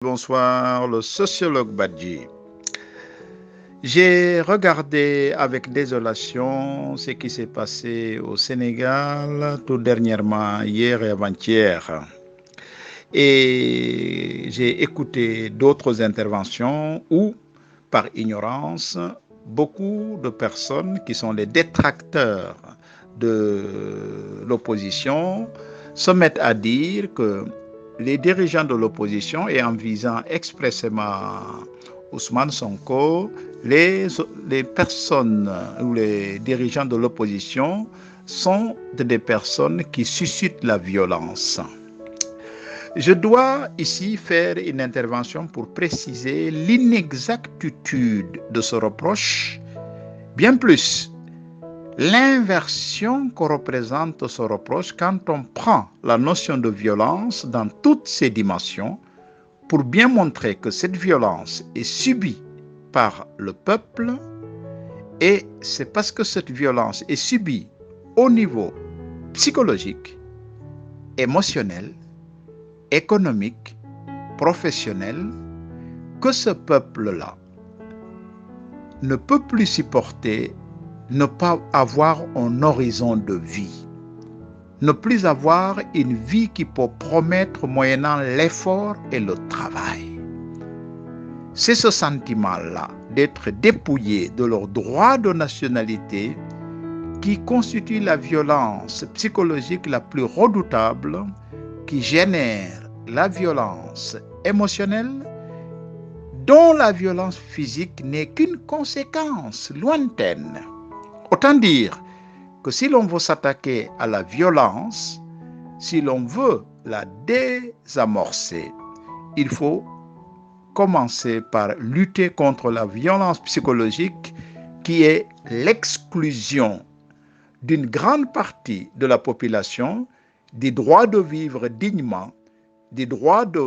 Bonsoir, le sociologue Badji. J'ai regardé avec désolation ce qui s'est passé au Sénégal tout dernièrement, hier et avant-hier. Et j'ai écouté d'autres interventions où, par ignorance, beaucoup de personnes qui sont les détracteurs de l'opposition se mettent à dire que les dirigeants de l'opposition, et en visant expressément Ousmane Sonko, les personnes ou les dirigeants de l'opposition sont des personnes qui suscitent la violence. Je dois ici faire une intervention pour préciser l'inexactitude de ce reproche, bien plus l'inversion que représente ce reproche quand on prend la notion de violence dans toutes ses dimensions pour bien montrer que cette violence est subie par le peuple et c'est parce que cette violence est subie au niveau psychologique, émotionnel, économique, professionnel, que ce peuple-là ne peut plus supporter ne pas avoir un horizon de vie, ne plus avoir une vie qui peut promettre moyennant l'effort et le travail. C'est ce sentiment-là d'être dépouillé de leur droit de nationalité qui constitue la violence psychologique la plus redoutable, qui génère la violence émotionnelle, dont la violence physique n'est qu'une conséquence lointaine. Autant dire que si l'on veut s'attaquer à la violence, si l'on veut la désamorcer, il faut commencer par lutter contre la violence psychologique qui est l'exclusion d'une grande partie de la population des droits de vivre dignement, des droits de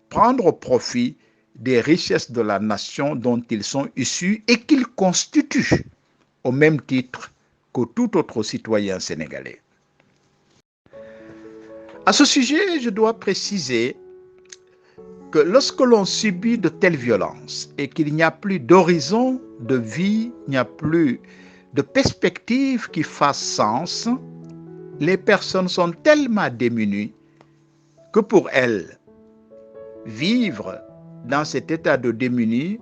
prendre profit des richesses de la nation dont ils sont issus et qu'ils constituent au même titre que tout autre citoyen sénégalais. À ce sujet, je dois préciser que lorsque l'on subit de telles violences et qu'il n'y a plus d'horizon de vie, il n'y a plus de perspective qui fasse sens, les personnes sont tellement démunies que pour elles, vivre dans cet état de démuni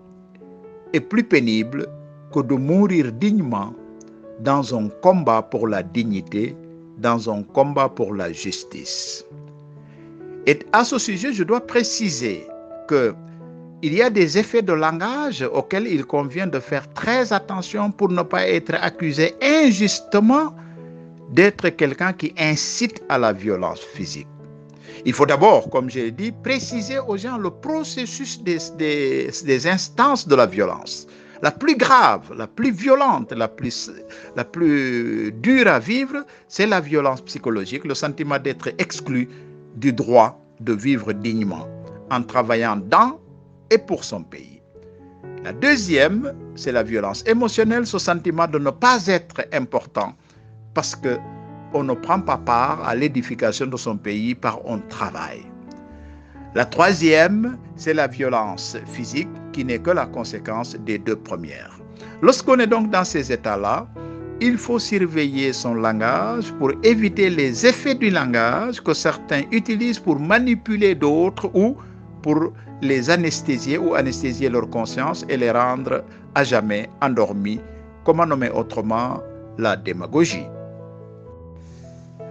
est plus pénible que de mourir dignement dans un combat pour la dignité, dans un combat pour la justice. Et à ce sujet, je dois préciser qu'il y a des effets de langage auxquels il convient de faire très attention pour ne pas être accusé injustement d'être quelqu'un qui incite à la violence physique. Il faut d'abord, comme j'ai dit, préciser aux gens le processus des instances de la violence. La plus grave, la plus violente, la plus dure à vivre, c'est la violence psychologique, le sentiment d'être exclu du droit de vivre dignement en travaillant dans et pour son pays. La deuxième, c'est la violence émotionnelle, ce sentiment de ne pas être important parce qu'on ne prend pas part à l'édification de son pays par un travail. La troisième, c'est la violence physique qui n'est que la conséquence des deux premières. Lorsqu'on est donc dans ces états-là, il faut surveiller son langage pour éviter les effets du langage que certains utilisent pour manipuler d'autres ou pour les anesthésier ou anesthésier leur conscience et les rendre à jamais endormis, comment nommer autrement la démagogie.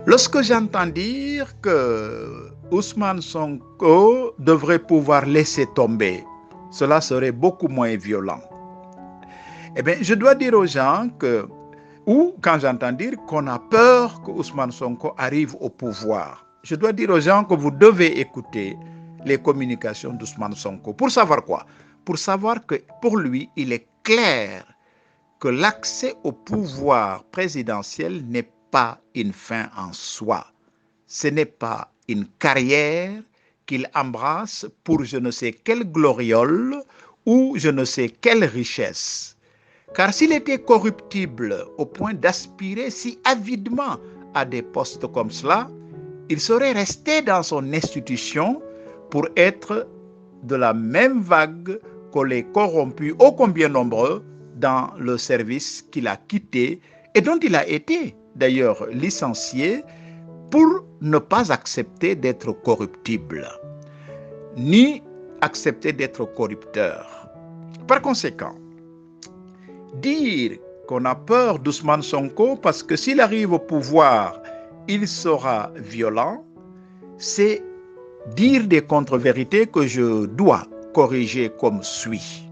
Lorsque j'entends dire que Ousmane Sonko devrait pouvoir laisser tomber, cela serait beaucoup moins violent. Eh bien, je dois dire aux gens que, ou quand j'entends dire qu'on a peur que Ousmane Sonko arrive au pouvoir, je dois dire aux gens que vous devez écouter les communications d'Ousmane Sonko. Pour savoir quoi? Pour savoir que pour lui, il est clair que l'accès au pouvoir présidentiel n'est pas une fin en soi. Ce n'est pas une carrière qu'il embrasse pour je ne sais quelle gloriole ou je ne sais quelle richesse. Car s'il était corruptible au point d'aspirer si avidement à des postes comme cela, il serait resté dans son institution pour être de la même vague que les corrompus, ô combien nombreux, dans le service qu'il a quitté et dont il a été d'ailleurs licencié pour ne pas accepter d'être corruptible, ni accepter d'être corrupteur. Par conséquent, dire qu'on a peur d'Ousmane Sonko parce que s'il arrive au pouvoir, il sera violent, c'est dire des contre-vérités que je dois corriger comme suit.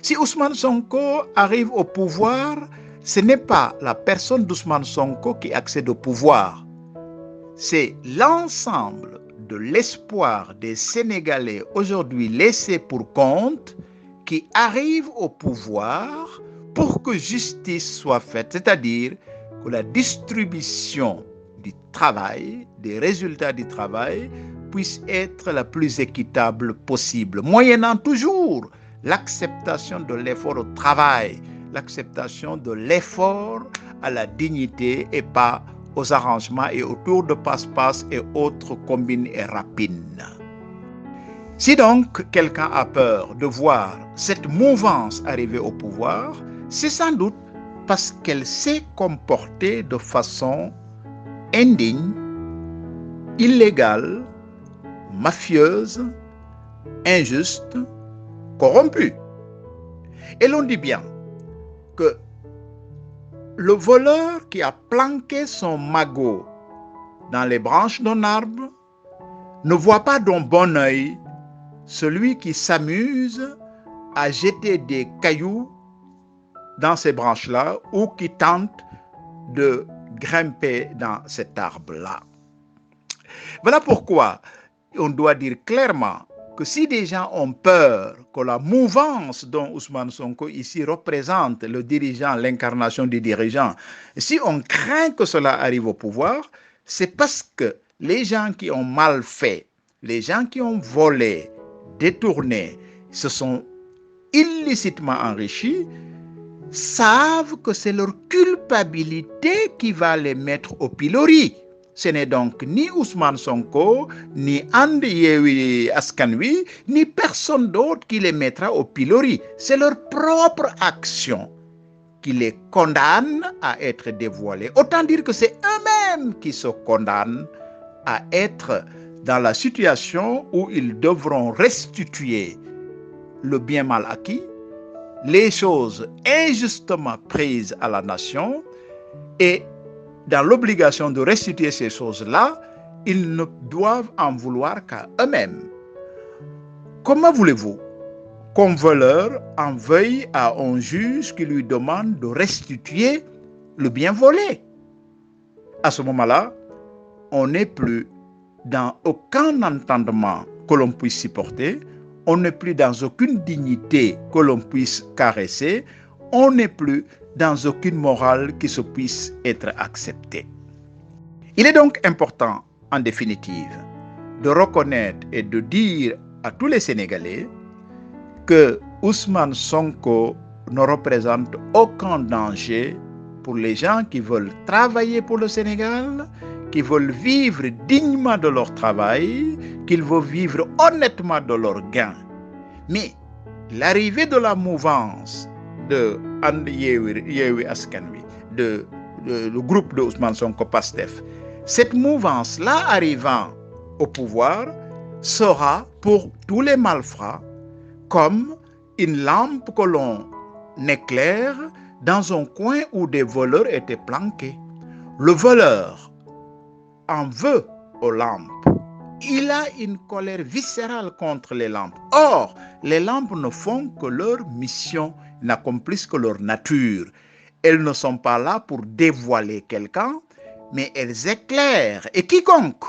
Si Ousmane Sonko arrive au pouvoir, ce n'est pas la personne d'Ousmane Sonko qui accède au pouvoir. C'est l'ensemble de l'espoir des Sénégalais aujourd'hui laissés pour compte qui arrive au pouvoir pour que justice soit faite, c'est-à-dire que la distribution du travail, des résultats du travail, puisse être la plus équitable possible, moyennant toujours l'acceptation de l'effort au travail, l'acceptation de l'effort à la dignité et pas aux arrangements et autour de passe-passe et autres combines et rapines. Si donc quelqu'un a peur de voir cette mouvance arriver au pouvoir, c'est sans doute parce qu'elle s'est comportée de façon indigne, illégale, mafieuse, injuste, corrompue. Et l'on dit bien que le voleur qui a planqué son magot dans les branches d'un arbre ne voit pas d'un bon œil celui qui s'amuse à jeter des cailloux dans ces branches-là ou qui tente de grimper dans cet arbre-là. Voilà pourquoi on doit dire clairement que si des gens ont peur que la mouvance dont Ousmane Sonko ici représente le dirigeant, l'incarnation du dirigeant, si on craint que cela arrive au pouvoir, c'est parce que les gens qui ont mal fait, les gens qui ont volé, détourné, se sont illicitement enrichis, savent que c'est leur culpabilité qui va les mettre au pilori. Ce n'est donc ni Ousmane Sonko, ni And Yewwi Askan Wi, ni personne d'autre qui les mettra au pilori. C'est leur propre action qui les condamne à être dévoilés. Autant dire que c'est eux-mêmes qui se condamnent à être dans la situation où ils devront restituer le bien mal acquis, les choses injustement prises à la nation, et dans l'obligation de restituer ces choses-là, ils ne doivent en vouloir qu'à eux-mêmes. Comment voulez-vous qu'un voleur en veuille à un juge qui lui demande de restituer le bien volé? À ce moment-là, on n'est plus dans aucun entendement que l'on puisse supporter, on n'est plus dans aucune dignité que l'on puisse caresser, on n'est plus dans aucune morale qui se puisse être acceptée. Il est donc important, en définitive, de reconnaître et de dire à tous les Sénégalais que Ousmane Sonko ne représente aucun danger pour les gens qui veulent travailler pour le Sénégal, qui veulent vivre dignement de leur travail, qu'ils veulent vivre honnêtement de leurs gains. Mais l'arrivée de la mouvance de And Yewwi Askan Wi, le groupe de Ousmane Sonko Pastef, cette mouvance-là arrivant au pouvoir sera pour tous les malfrats comme une lampe que l'on éclaire dans un coin où des voleurs étaient planqués. Le voleur en veut aux lampes. Il a une colère viscérale contre les lampes. Or, les lampes ne font que leur mission, n'accomplissent que leur nature. Elles ne sont pas là pour dévoiler quelqu'un, mais elles éclairent. Et quiconque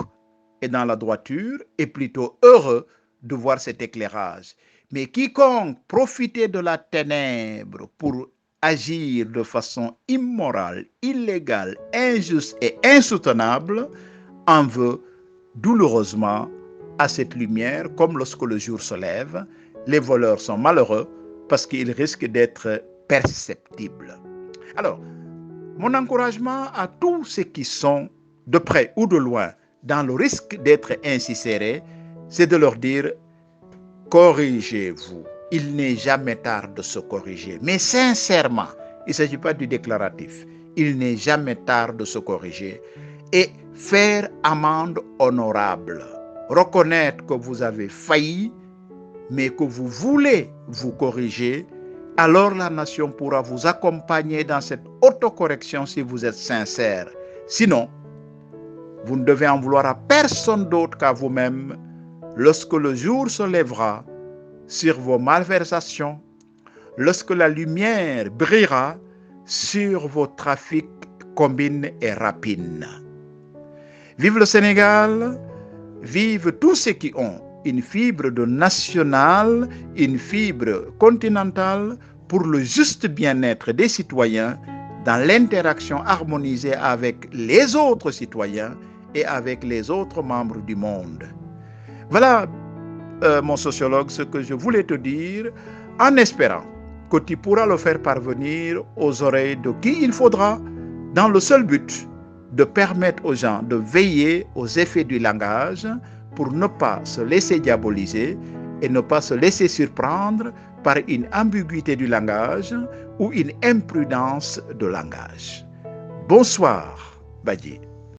est dans la droiture est plutôt heureux de voir cet éclairage. Mais quiconque profitait de la ténèbre pour agir de façon immorale, illégale, injuste et insoutenable, en veut douloureusement à cette lumière, comme lorsque le jour se lève. Les voleurs sont malheureux parce qu'ils risquent d'être perceptibles. Alors, mon encouragement à tous ceux qui sont de près ou de loin dans le risque d'être ainsi serrés, c'est de leur dire: corrigez-vous. Il n'est jamais tard de se corriger. Mais sincèrement, il ne s'agit pas du déclaratif. Il n'est jamais tard de se corriger et faire amende honorable. Reconnaître que vous avez failli, mais que vous voulez vous corriger, alors la nation pourra vous accompagner dans cette autocorrection si vous êtes sincère. Sinon, vous ne devez en vouloir à personne d'autre qu'à vous-même lorsque le jour se lèvera sur vos malversations, lorsque la lumière brillera sur vos trafics combines et rapines. Vive le Sénégal, vive tous ceux qui ont une fibre de national, une fibre continentale pour le juste bien-être des citoyens dans l'interaction harmonisée avec les autres citoyens et avec les autres membres du monde. Voilà, mon sociologue, ce que je voulais te dire, en espérant que tu pourras le faire parvenir aux oreilles de qui il faudra, dans le seul but de permettre aux gens de veiller aux effets du langage pour ne pas se laisser diaboliser et ne pas se laisser surprendre par une ambiguïté du langage ou une imprudence de langage. Bonsoir, Badji.